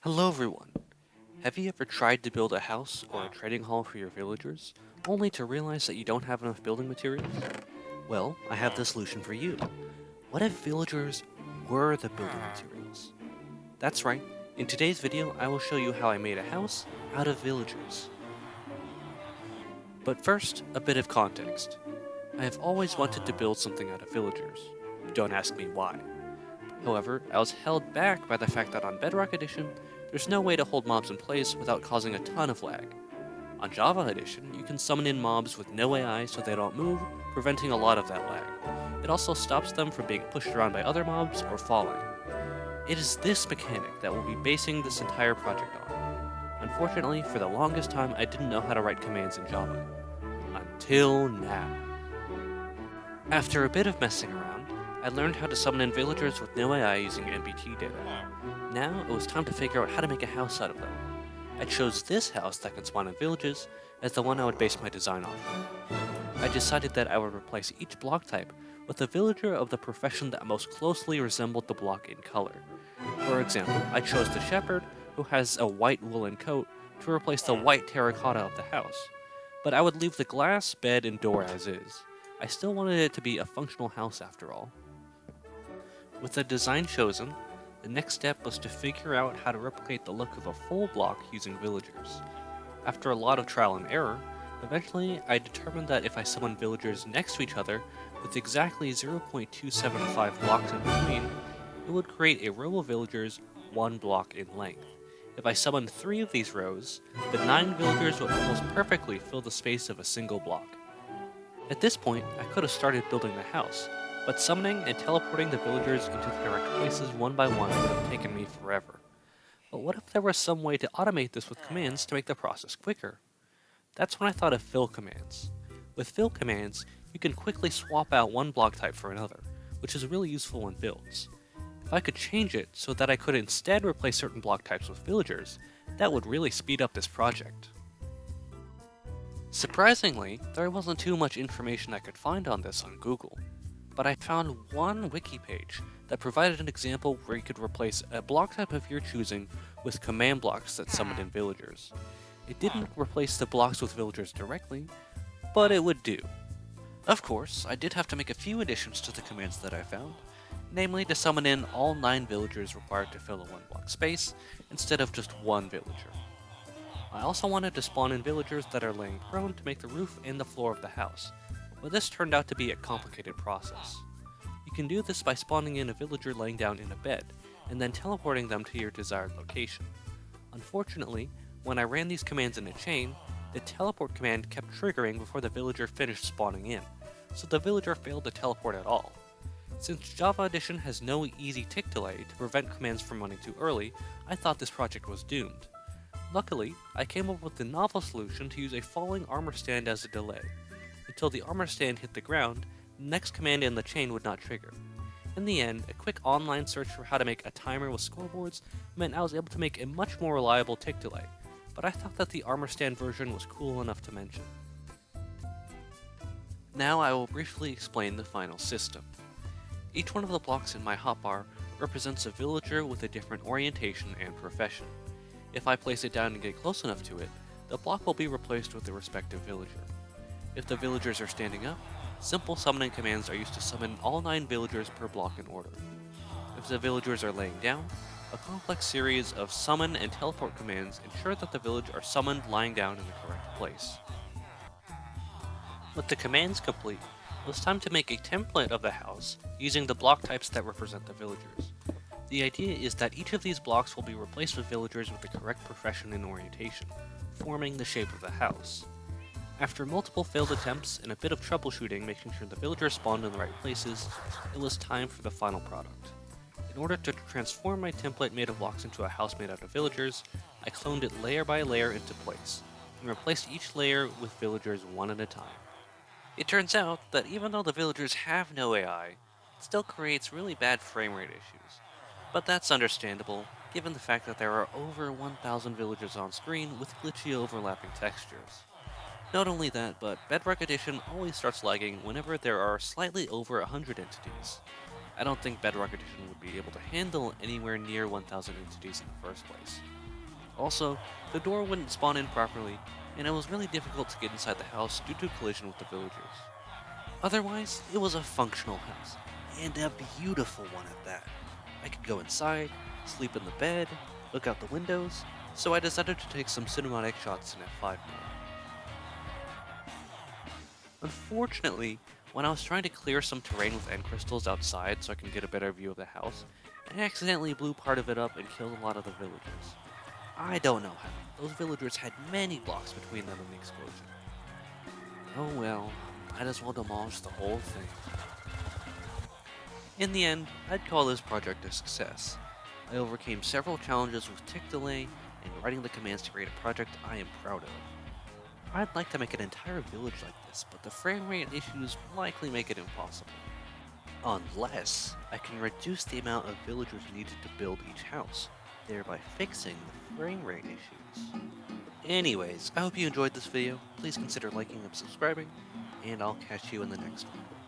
Hello everyone! Have you ever tried to build a house or a trading hall for your villagers, only to realize that you don't have enough building materials? Well, I have the solution for you. What if villagers were the building materials? That's right, in today's video I will show you how I made a house out of villagers. But first, a bit of context. I have always wanted to build something out of villagers. Don't ask me why. However, I was held back by the fact that on Bedrock Edition, there's no way to hold mobs in place without causing a ton of lag. On Java Edition, you can summon in mobs with no AI so they don't move, preventing a lot of that lag. It also stops them from being pushed around by other mobs or falling. It is this mechanic that we'll be basing this entire project on. Unfortunately, for the longest time I didn't know how to write commands in Java. Until now. After a bit of messing around, I learned how to summon in villagers with no AI using MBT data. Now it was time to figure out how to make a house out of them. I chose this house that can spawn in villages as the one I would base my design off. I decided that I would replace each block type with a villager of the profession that most closely resembled the block in color. For example, I chose the shepherd, who has a white woolen coat, to replace the white terracotta of the house. But I would leave the glass, bed, and door as is. I still wanted it to be a functional house after all. With the design chosen, the next step was to figure out how to replicate the look of a full block using villagers. After a lot of trial and error, eventually I determined that if I summoned villagers next to each other with exactly 0.275 blocks in between, it would create a row of villagers 1 block in length. If I summoned 3 of these rows, the 9 villagers would almost perfectly fill the space of a single block. At this point, I could have started building the house, but summoning and teleporting the villagers into the correct places one by one would have taken me forever. But what if there was some way to automate this with commands to make the process quicker? That's when I thought of fill commands. With fill commands, you can quickly swap out one block type for another, which is really useful in builds. If I could change it so that I could instead replace certain block types with villagers, that would really speed up this project. Surprisingly, there wasn't too much information I could find on this on Google. But I found one wiki page that provided an example where you could replace a block type of your choosing with command blocks that summoned in villagers. It didn't replace the blocks with villagers directly, but it would do. Of course, I did have to make a few additions to the commands that I found, namely to summon in all 9 villagers required to fill a 1 block space, instead of just 1 villager. I also wanted to spawn in villagers that are laying prone to make the roof and the floor of the house, but this turned out to be a complicated process. You can do this by spawning in a villager laying down in a bed, and then teleporting them to your desired location. Unfortunately, when I ran these commands in a chain, the teleport command kept triggering before the villager finished spawning in, so the villager failed to teleport at all. Since Java Edition has no easy tick delay to prevent commands from running too early, I thought this project was doomed. Luckily, I came up with the novel solution to use a falling armor stand as a delay. Until the armor stand hit the ground, the next command in the chain would not trigger. In the end, a quick online search for how to make a timer with scoreboards meant I was able to make a much more reliable tick delay, but I thought that the armor stand version was cool enough to mention. Now I will briefly explain the final system. Each one of the blocks in my hotbar represents a villager with a different orientation and profession. If I place it down and get close enough to it, the block will be replaced with the respective villager. If the villagers are standing up, simple summoning commands are used to summon all 9 villagers per block in order. If the villagers are laying down, a complex series of summon and teleport commands ensure that the village are summoned lying down in the correct place. With the commands complete, it was time to make a template of the house using the block types that represent the villagers. The idea is that each of these blocks will be replaced with villagers with the correct profession and orientation, forming the shape of the house. After multiple failed attempts and a bit of troubleshooting making sure the villagers spawned in the right places, it was time for the final product. In order to transform my template made of blocks into a house made out of villagers, I cloned it layer by layer into place, and replaced each layer with villagers one at a time. It turns out that even though the villagers have no AI, it still creates really bad frame rate issues. But that's understandable, given the fact that there are over 1,000 villagers on screen with glitchy overlapping textures. Not only that, but Bedrock Edition always starts lagging whenever there are slightly over 100 entities. I don't think Bedrock Edition would be able to handle anywhere near 1000 entities in the first place. Also, the door wouldn't spawn in properly, and it was really difficult to get inside the house due to collision with the villagers. Otherwise, it was a functional house, and a beautiful one at that. I could go inside, sleep in the bed, look out the windows, so I decided to take some cinematic shots in F5 mode. Unfortunately, when I was trying to clear some terrain with end crystals outside so I can get a better view of the house, I accidentally blew part of it up and killed a lot of the villagers. I don't know how. Those villagers had many blocks between them and the explosion. Oh well, might as well demolish the whole thing. In the end, I'd call this project a success. I overcame several challenges with tick delay and writing the commands to create a project I am proud of. I'd like to make an entire village like this, but the frame rate issues likely make it impossible. Unless I can reduce the amount of villagers needed to build each house, thereby fixing the frame rate issues. Anyways, I hope you enjoyed this video. Please consider liking and subscribing, and I'll catch you in the next one.